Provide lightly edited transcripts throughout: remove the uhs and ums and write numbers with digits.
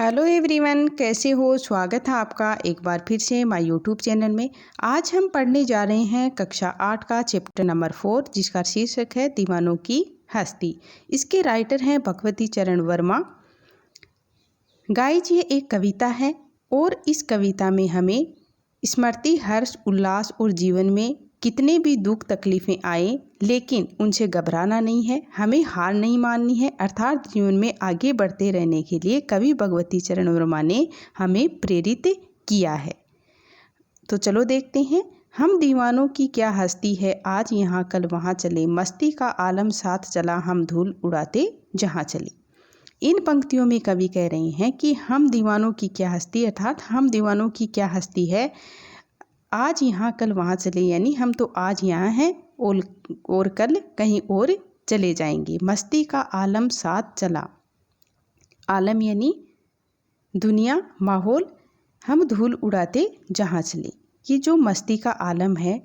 Hello everyone, कैसे हो। स्वागत है आपका एक बार फिर से माय यूट्यूब चैनल में। आज हम पढ़ने जा रहे हैं कक्षा 8 का चैप्टर नंबर 4, जिसका शीर्षक है दीवानों की हस्ती। इसके राइटर हैं भगवती चरण वर्मा। गाइज, ये एक कविता है और इस कविता में हमें स्मृति, हर्ष, उल्लास और जीवन में कितने भी दुख तकलीफ़ें आए लेकिन उनसे घबराना नहीं है, हमें हार नहीं माननी है, अर्थात जीवन में आगे बढ़ते रहने के लिए कवि भगवती चरण वर्मा ने हमें प्रेरित किया है। तो चलो देखते हैं। हम दीवानों की क्या हस्ती है, आज यहाँ कल वहाँ चले, मस्ती का आलम साथ चला, हम धूल उड़ाते जहाँ चले। इन पंक्तियों में कवि कह रहे हैं कि हम दीवानों की क्या हस्ती, अर्थात हम दीवानों की क्या हस्ती है, आज यहाँ कल वहाँ चले, यानी हम तो आज यहाँ हैं और कल कहीं और चले जाएंगे। मस्ती का आलम साथ चला, आलम यानी दुनिया, माहौल, हम धूल उड़ाते जहाँ चले। ये जो मस्ती का आलम है,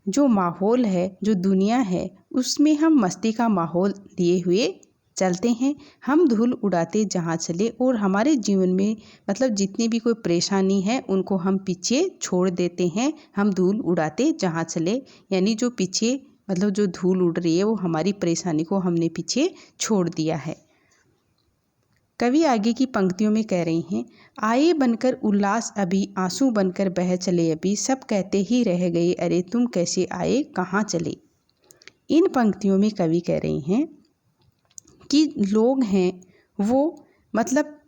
जो माहौल है, जो दुनिया है, उसमें हम मस्ती का माहौल लिए हुए चलते हैं, हम धूल उड़ाते जहाँ चले। और हमारे जीवन में मतलब जितनी भी कोई परेशानी है उनको हम पीछे छोड़ देते हैं, हम धूल उड़ाते जहाँ चले। यानी जो पीछे मतलब जो धूल उड़ रही है वो हमारी परेशानी को हमने पीछे छोड़ दिया है। कवि आगे की पंक्तियों में कह रहे हैं, आए बनकर उल्लास अभी, आंसू बनकर बह चले अभी, सब कहते ही रह गए अरे तुम कैसे आए कहाँ चले। इन पंक्तियों में कवि कह रहे हैं कि लोग हैं वो मतलब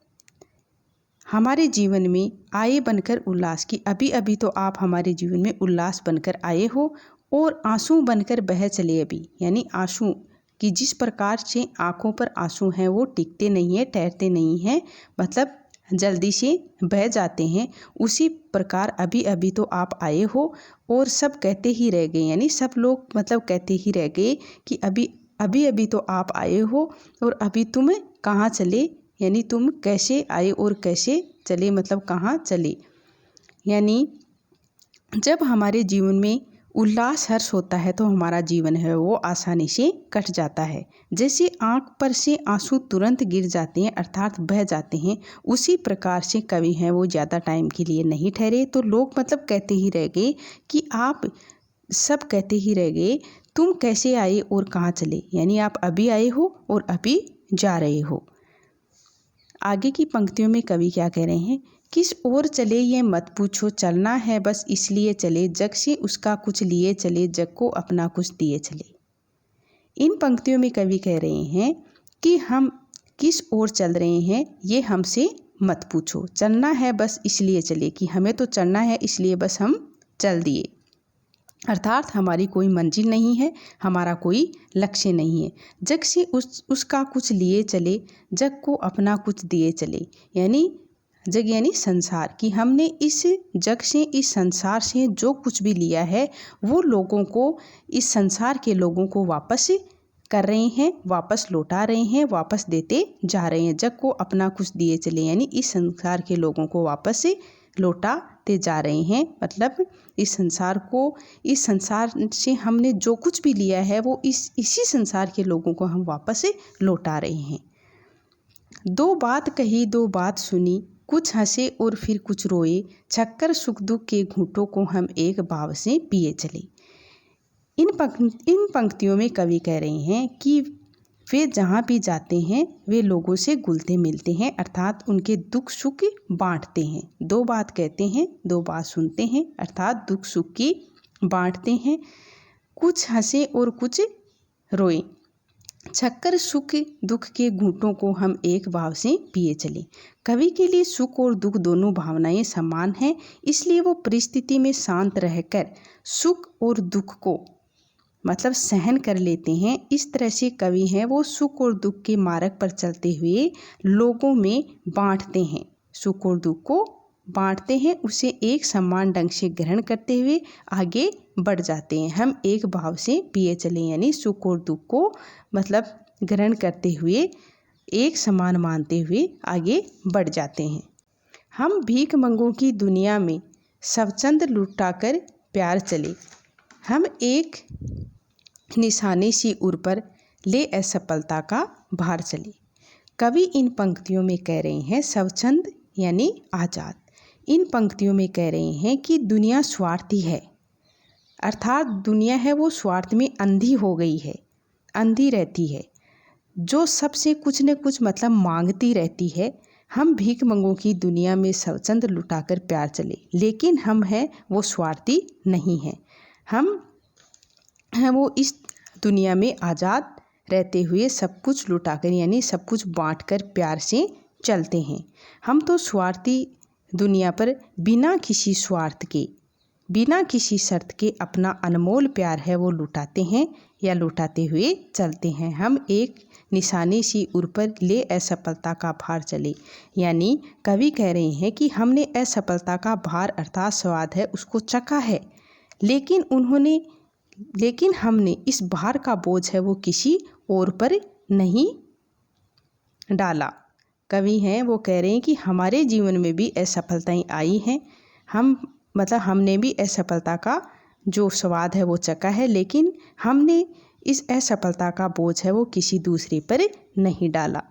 हमारे जीवन में आए बनकर उल्लास की, अभी अभी तो आप हमारे जीवन में उल्लास बनकर आए हो, और आंसू बनकर बह चले अभी, यानी आंसू कि जिस प्रकार से आँखों पर आंसू हैं वो टिकते नहीं हैं, ठहरते नहीं हैं, मतलब जल्दी से बह जाते हैं, उसी प्रकार अभी अभी तो आप आए हो और सब कहते ही रह गए, यानी सब लोग मतलब कहते ही रह गए कि अभी अभी तो आप आए हो और अभी तुम कहाँ चले, यानी तुम कैसे आए और कैसे चले, मतलब कहाँ चले। यानी जब हमारे जीवन में उल्लास हर्ष होता है तो हमारा जीवन है वो आसानी से कट जाता है। जैसे आँख पर से आंसू तुरंत गिर जाते हैं अर्थात बह जाते हैं, उसी प्रकार से कवि हैं वो ज़्यादा टाइम के लिए नहीं ठहरे, तो लोग मतलब कहते ही रह गए कि आप सब कहते ही रह गए तुम कैसे आए और कहाँ चले, यानी आप अभी आए हो और अभी जा रहे हो। आगे की पंक्तियों में कवि क्या कह रहे हैं, किस ओर चले ये मत पूछो, चलना है बस इसलिए चले, जग से उसका कुछ लिए चले, जग को अपना कुछ दिए चले। इन पंक्तियों में कवि कह रहे हैं कि हम किस ओर चल रहे हैं ये हमसे मत पूछो, चलना है बस इसलिए चले, कि हमें तो चलना है इसलिए बस हम चल दिए, अर्थात हमारी कोई मंजिल नहीं है, हमारा कोई लक्ष्य नहीं है। जग से उसका कुछ लिए चले, जग को अपना कुछ दिए चले, यानी जग यानी संसार, कि हमने इस जग से, इस संसार से जो कुछ भी लिया है वो लोगों को, इस संसार के लोगों को वापस कर रहे हैं, वापस लौटा रहे हैं, वापस देते जा रहे हैं। जग को अपना कुछ दिए चले, यानी इस संसार के लोगों को वापस लौटाते जा रहे हैं, मतलब इस संसार से हमने जो कुछ भी लिया है वो इसी संसार के लोगों को हम वापस लौटा रहे हैं। दो बात कही दो बात सुनी, कुछ हंसे और फिर कुछ रोए, छक्कर सुख दुख के घूंटों को हम एक भाव से पिए चले। इन पंक्तियों में कवि कह रहे हैं कि वे जहाँ भी जाते हैं वे लोगों से घुलते मिलते हैं, अर्थात उनके दुख सुख बांटते हैं। दो बात कहते हैं, दो बात सुनते हैं, अर्थात दुख सुख की बांटते हैं। कुछ हंसे और कुछ रोए, छक्कर सुख दुख के घूंटों को हम एक भाव से पिए चले। कवि के लिए सुख और दुख दोनों भावनाएं समान हैं, इसलिए वो परिस्थिति में शांत रहकर सुख और दुख को मतलब सहन कर लेते हैं। इस तरह से कवि हैं वो सुख और दुख के मार्ग पर चलते हुए लोगों में बांटते हैं, सुख और दुख को बांटते हैं, उसे एक समान ढंग से ग्रहण करते हुए आगे बढ़ जाते हैं। हम एक भाव से पिए चले, यानी सुख और दुख को मतलब ग्रहण करते हुए एक समान मानते हुए आगे बढ़ जाते हैं। हम भीख मंगों की दुनिया में सब चंद लुटाकर प्यार चले, हम एक निशाने सी उर पर ले असफलता का भार चले। कवि इन पंक्तियों में कह रहे हैं स्वच्छंद यानी आज़ाद। इन पंक्तियों में कह रहे हैं कि दुनिया स्वार्थी है, अर्थात दुनिया है वो स्वार्थ में अंधी हो गई है, अंधी रहती है, जो सबसे कुछ न कुछ मतलब मांगती रहती है। हम भीख मंगों की दुनिया में स्वच्छंद लुटाकर प्यार चले, लेकिन हम हैं वो स्वार्थी नहीं हैं। हम हैं वो इस दुनिया में आज़ाद रहते हुए सब कुछ लुटाकर यानी सब कुछ बांटकर प्यार से चलते हैं। हम तो स्वार्थी दुनिया पर बिना किसी स्वार्थ के, बिना किसी शर्त के अपना अनमोल प्यार है वो लुटाते हैं या लुटाते हुए चलते हैं। हम एक निशानी सी उर पर ले असफलता का भार चले, यानी कवि कह रहे हैं कि हमने असफलता का भार अर्थात स्वाद है उसको चखा है, लेकिन हमने इस भार का बोझ है वो किसी और पर नहीं डाला। कवि हैं वो कह रहे हैं कि हमारे जीवन में भी असफलताएं आई हैं, हमने भी असफलता का जो स्वाद है वो चखा है, लेकिन हमने इस असफलता का बोझ है वो किसी दूसरे पर नहीं डाला।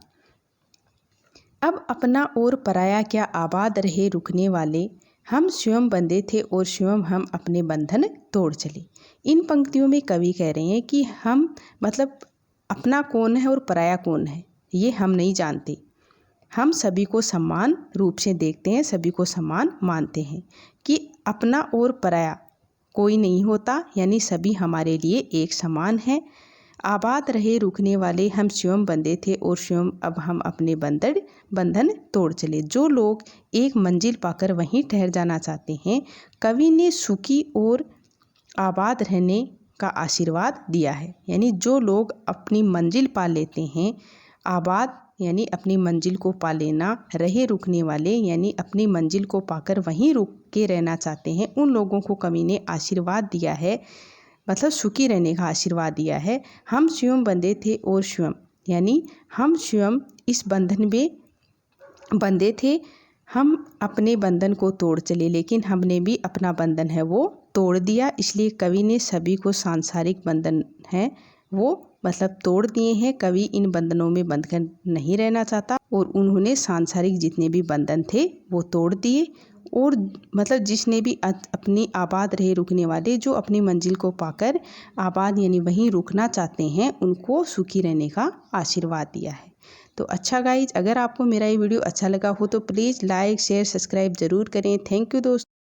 अब अपना और पराया क्या आबाद रहे रुकने वाले, हम स्वयं बंधे थे और स्वयं हम अपने बंधन तोड़ चले। इन पंक्तियों में कवि कह रहे हैं कि हम अपना कौन है और पराया कौन है ये हम नहीं जानते। हम सभी को समान रूप से देखते हैं, सभी को समान मानते हैं कि अपना और पराया कोई नहीं होता, यानी सभी हमारे लिए एक समान हैं। आबाद रहे रुकने वाले, हम स्वयं बंधे थे और स्वयं अब हम अपने बंधन तोड़ चले। जो लोग एक मंजिल पाकर वहीं ठहर जाना चाहते हैं, कवि ने सुखी और आबाद रहने का आशीर्वाद दिया है। यानी जो लोग अपनी मंजिल पा लेते हैं, आबाद यानी अपनी मंजिल को पा लेना, रहे रुकने वाले यानी अपनी मंजिल को पाकर वहीं रुक के रहना चाहते हैं, उन लोगों को कवि ने आशीर्वाद दिया है, सुखी रहने का आशीर्वाद दिया है। हम स्वयं बंधे थे और स्वयं यानी हम स्वयं इस बंधन में बंधे थे, हम अपने बंधन को तोड़ चले, लेकिन हमने भी अपना बंधन है वो तोड़ दिया। इसलिए कवि ने सभी को सांसारिक बंधन है वो तोड़ दिए हैं। कवि इन बंधनों में बंधकर नहीं रहना चाहता और उन्होंने सांसारिक जितने भी बंधन थे वो तोड़ दिए, और जिसने भी अपनी आबाद रहे रुकने वाले, जो अपनी मंजिल को पाकर आबाद यानी वहीं रुकना चाहते हैं, उनको सुखी रहने का आशीर्वाद दिया है। तो अच्छा गाइज, अगर आपको मेरा ये वीडियो अच्छा लगा हो तो प्लीज़ लाइक शेयर सब्सक्राइब ज़रूर करें। थैंक यू दोस्तों।